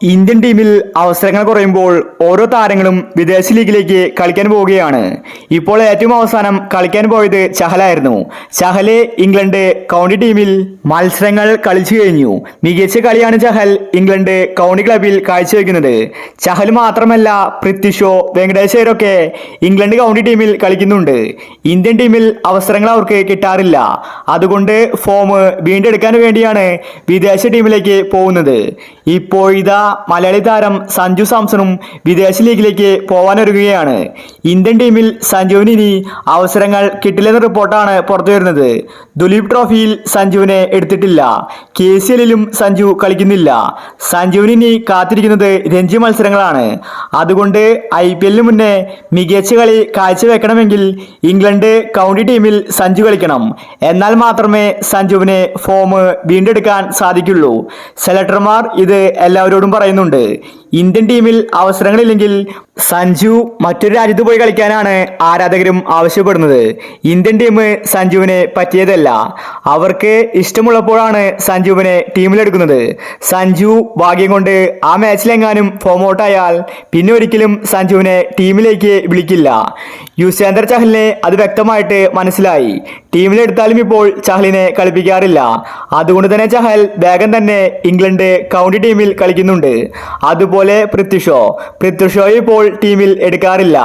Indian ടീമിൽ അവസരങ്ങൾ കുറയുമ്പോൾ ഓരോ താരങ്ങളും വിദേശ ലീഗിലേക്ക് കളിക്കാൻ പോവുകയാണ്. ഇപ്പോൾ ഏറ്റവും അവസാനം കളിക്കാൻ പോയത് ചഹലായിരുന്നു. ചഹല് ഇംഗ്ലണ്ട് കൗണ്ടി ടീമിൽ മത്സരങ്ങൾ കളിച്ചു കഴിഞ്ഞു. മികച്ച കളിയാണ് ചഹൽ ഇംഗ്ലണ്ട് കൗണ്ടി ക്ലബിൽ കാഴ്ചവെക്കുന്നത്. ചഹൽ മാത്രമല്ല, പൃഥ്വി ഷോ, വെങ്കടേഷ് അയ്യരൊക്കെ ഇംഗ്ലണ്ട് കൗണ്ടി ടീമിൽ കളിക്കുന്നുണ്ട്. ഇന്ത്യൻ ടീമിൽ അവസരങ്ങൾ അവർക്ക് കിട്ടാറില്ല. അതുകൊണ്ട് ഫോം വീണ്ടെടുക്കാൻ വേണ്ടിയാണ് വിദേശ ടീമിലേക്ക് പോകുന്നത്. ഇപ്പോഴിതാ മലയാളി താരം സഞ്ജു സാംസണും വിദേശ ലീഗിലേക്ക് പോവാനൊരുങ്ങുകയാണ്. ഇന്ത്യൻ ടീമിൽ സഞ്ജുവിന് ഇനി അവസരങ്ങൾ കിട്ടില്ലെന്ന റിപ്പോർട്ടാണ് പുറത്തു വരുന്നത്. ദുലീപ് ട്രോഫിയിൽ സഞ്ജുവിനെ എടുത്തിട്ടില്ല. KCLലും സഞ്ജു കളിക്കുന്നില്ല. സഞ്ജുവിന് ഇനി കാത്തിരിക്കുന്നത് രഞ്ജി മത്സരങ്ങളാണ്. അതുകൊണ്ട് IPLന് മുന്നേ മികച്ച കളി കാഴ്ചവെക്കണമെങ്കിൽ ഇംഗ്ലണ്ട് കൗണ്ടി ടീമിൽ സഞ്ജു കളിക്കണം. എന്നാൽ മാത്രമേ സഞ്ജുവിന് ഫോം വീണ്ടെടുക്കാൻ സാധിക്കുള്ളൂ. സെലക്ടർമാർ ഇത് എല്ലാവരോടും പറയുന്നുണ്ട്. ഇന്ത്യൻ ടീമിൽ അവസരങ്ങളില്ലെങ്കിൽ സഞ്ജു മറ്റൊരു രാജ്യത്ത് പോയി കളിക്കാനാണ് ആരാധകരും ആവശ്യപ്പെടുന്നത്. ഇന്ത്യൻ ടീം സഞ്ജുവിനെ പറ്റിയതല്ല. അവർക്ക് ഇഷ്ടമുള്ളപ്പോഴാണ് സഞ്ജുവിനെ ടീമിലെടുക്കുന്നത്. സഞ്ജു ഭാഗ്യം കൊണ്ട് ആ മാച്ചിലെങ്ങാനും ഫോം ഔട്ടായാൽ പിന്നെ ഒരിക്കലും സഞ്ജുവിനെ ടീമിലേക്ക് വിളിക്കില്ല. യുസ്വേന്ദ്ര ചഹലിനെ അത് വ്യക്തമായിട്ട് മനസ്സിലായി. ടീമിലെടുത്താലും ഇപ്പോൾ ചഹലിനെ കളിപ്പിക്കാറില്ല. അതുകൊണ്ട് തന്നെ ചഹൽ വേഗം തന്നെ ഇംഗ്ലണ്ട് കൗണ്ടി ടീമിൽ കളിക്കുന്നുണ്ട്. അതുപോലെ പൃഥ്വി ഷോ ഇപ്പോൾ ടീമിൽ എടുക്കാറില്ല.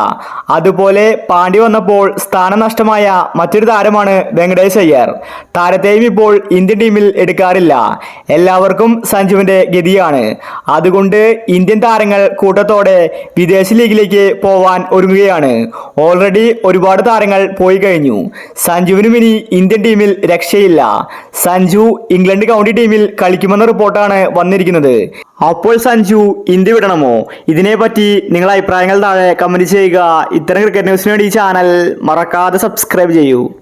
അതുപോലെ പാണ്ഡ്യ വന്നപ്പോൾ സ്ഥാനം നഷ്ടമായ മറ്റൊരു താരമാണ് വെങ്കടേഷ് അയ്യർ. താരത്തെയും ഇപ്പോൾ ഇന്ത്യൻ ടീമിൽ എടുക്കാറില്ല. എല്ലാവർക്കും സഞ്ജുവിന്റെ ഗതിയാണ്. അതുകൊണ്ട് ഇന്ത്യൻ താരങ്ങൾ കൂട്ടത്തോടെ വിദേശ ലീഗിലേക്ക് പോവാൻ ഒരുങ്ങുകയാണ്. ഓൾറെഡി ഒരുപാട് താരങ്ങൾ പോയി കഴിഞ്ഞു. സഞ്ജുവിനും ഇനി ഇന്ത്യൻ ടീമിൽ രക്ഷയില്ല. സഞ്ജു ഇംഗ്ലണ്ട് കൗണ്ടി ടീമിൽ കളിക്കുമെന്ന റിപ്പോർട്ടാണ് വന്നിരിക്കുന്നത്. അപ്പോൾ സഞ്ജു ഇന്ത്യ വിടണമോ? ഇതിനെപ്പറ്റി നിങ്ങളുടെ അഭിപ്രായങ്ങൾ താഴെ കമന്റ് ചെയ്യുക. ഇത്തരം ക്രിക്കറ്റ് ന്യൂസിന് വേണ്ടി ഈ ചാനൽ മറക്കാതെ സബ്സ്ക്രൈബ് ചെയ്യൂ.